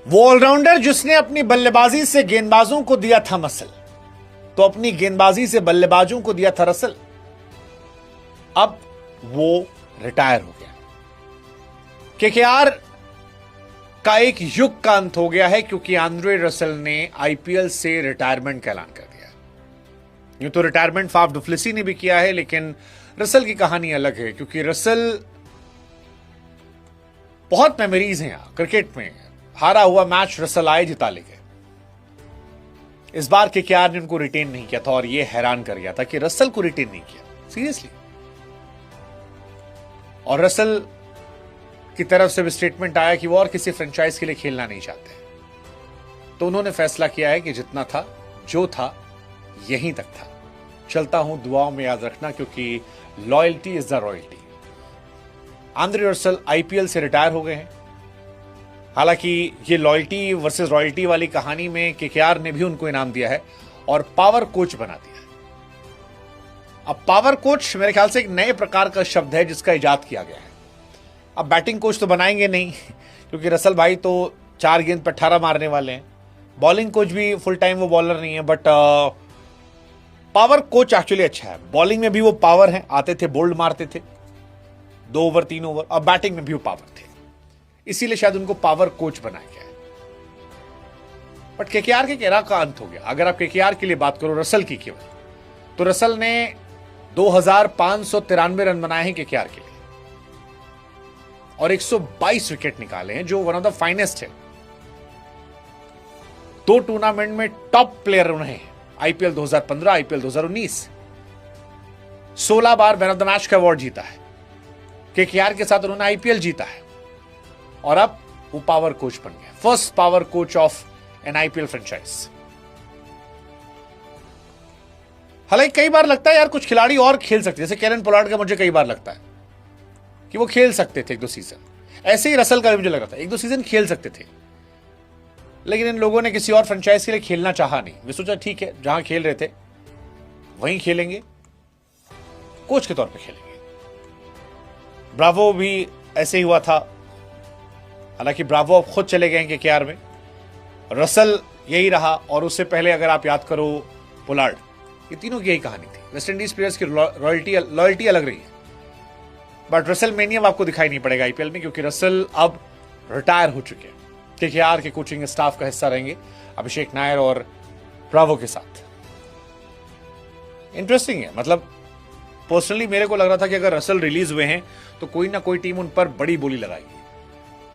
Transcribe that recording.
वो ऑलराउंडर जिसने अपनी बल्लेबाजी से गेंदबाजों को दिया था मसल, तो अपनी गेंदबाजी से बल्लेबाजों को दिया था रसल। अब वो रिटायर हो गया। केकेआर का एक युग का अंत हो गया है क्योंकि आंद्रे रसल ने आईपीएल से रिटायरमेंट का ऐलान कर दिया। यूं तो रिटायरमेंट फाफ डुप्लेसी ने भी किया है, लेकिन रसल की कहानी अलग है क्योंकि रसल बहुत मेमोरीज हैं क्रिकेट में। हारा हुआ मैच रसल आए, जिता ले गए। इस बार केकेआर ने उनको रिटेन नहीं किया था और यह हैरान कर गया था कि रसल को रिटेन नहीं किया, सीरियसली। और रसल की तरफ से भी स्टेटमेंट आया कि वो और किसी फ्रेंचाइज के लिए खेलना नहीं चाहते। तो उन्होंने फैसला किया है कि जितना था, जो था, यहीं तक था। चलता हूं, दुआओं में याद रखना, क्योंकि loyalty is the royalty. Andre Russell IPL से रिटायर हो गए हैं। हालांकि ये लॉयल्टी वर्सेस रॉयल्टी वाली कहानी में केकेआर ने भी उनको इनाम दिया है और पावर कोच बना दिया है। अब पावर कोच मेरे ख्याल से एक नए प्रकार का शब्द है जिसका इजाद किया गया है। अब बैटिंग कोच तो बनाएंगे नहीं क्योंकि रसल भाई तो 4 गेंद पर 18 मारने वाले हैं। बॉलिंग कोच भी फुल टाइम वो बॉलर नहीं है, बट पावर कोच एक्चुअली अच्छा है। बॉलिंग में भी वो पावर है, आते थे बोल्ड मारते थे 2 ओवर 3 ओवर, और बैटिंग में भी वो पावर थे, इसीलिए शायद उनको पावर कोच बनाया गया है। बट केकेआर के एरा का अंत हो गया। अगर आप केकेआर के लिए बात करो, रसल की केवल, तो रसल ने 2593 रन बनाए हैं केकेआर के लिए और 122 विकेट निकाले हैं, जो वन ऑफ द फाइनेस्ट है। 2 टूर्नामेंट में टॉप प्लेयर उन्हें, IPL 2015, IPL 2019। 16 bar man of the match का अवार्ड जीता है। केकेआर के साथ उन्होंने आईपीएल जीता है और अब वो पावर कोच बन गया, first power coach of N IPL franchise. हालांकि कई बार लगता है यार कुछ खिलाड़ी और खेल सकते, जैसे केलन पोलार्ड का मुझे कई बार लगता है कि वो खेल सकते थे 1-2 सीजन। ऐसे ही रसल का भी मुझे लग रहा था 1-2 सीजन खेल सकते थे, लेकिन इन लोगों ने किसी और फ्रेंचाइज के लिए खेलना चाहा नहीं। वे सोचा ठीक है, जहां खेल रहे थे वहीं खेलेंगे, कोच के तौर पे खेलेंगे। ब्रावो भी ऐसे ही हुआ था, हालांकि ब्रावो अब खुद चले गए हैं केकेआर में। रसल यही रहा, और उससे पहले अगर आप याद करो पोलार्ड, ये तीनों की यही कहानी थी। वेस्ट इंडीज प्लेयर्स की लॉयल्टी अलग रही है, बट रसल मेनियम आपको दिखाई नहीं पड़ेगा आईपीएल में, क्योंकि रसल अब रिटायर हो चुके हैं। केकेआर के कोचिंग स्टाफ का हिस्सा रहेंगे अभिषेक नायर और ब्रावो के साथ। इंटरेस्टिंग है, मतलब पर्सनली मेरे को लग रहा था कि अगर रसल रिलीज हुए हैं तो कोई ना कोई टीम उन पर बड़ी बोली लगाएगी।